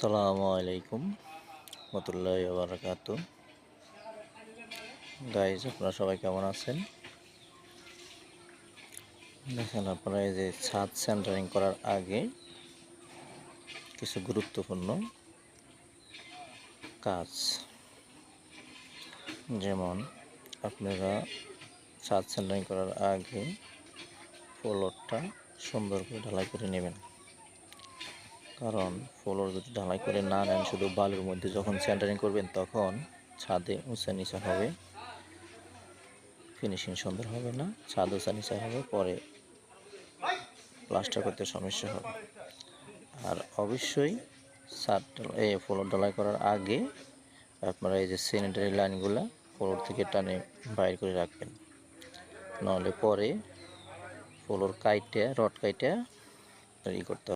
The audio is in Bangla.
আসসালামু আলাইকুম রহমতুল্লাহি ওয়া বারাকাতুহু। গাইজ, আপনারা সবাই কেমন আছেন? দেখেন, আপনারা এই যে ছাদ সেন্টারিং করার আগে কিছু গুরুত্বপূর্ণ কাজ, যেমন আপনারা ছাদ সেন্টারিং করার আগে ফ্লোরটা সুন্দর করে ঢালাই করে নেবেন। কারণ ফ্লোর যদি ঢালাই করে না নেন, শুধু বালুর মধ্যে যখন সেন্টারিং করবেন তখন ছাদে উঁচা নিচা হবে, ফিনিশিং সুন্দর হবে না, ছাদ উঁচা নিচা হবে, পরে প্লাস্টার করতে সমস্যা হবে। আর অবশ্যই ছাদ ফ্লোর ঢালাই করার আগে আপনারা এই যে স্যানিটারি লাইনগুলো ফ্লোর থেকে টানে বাইর করে রাখবেন, নাহলে পরে ফ্লোর কাইটে রড কাইটে করতে হবে।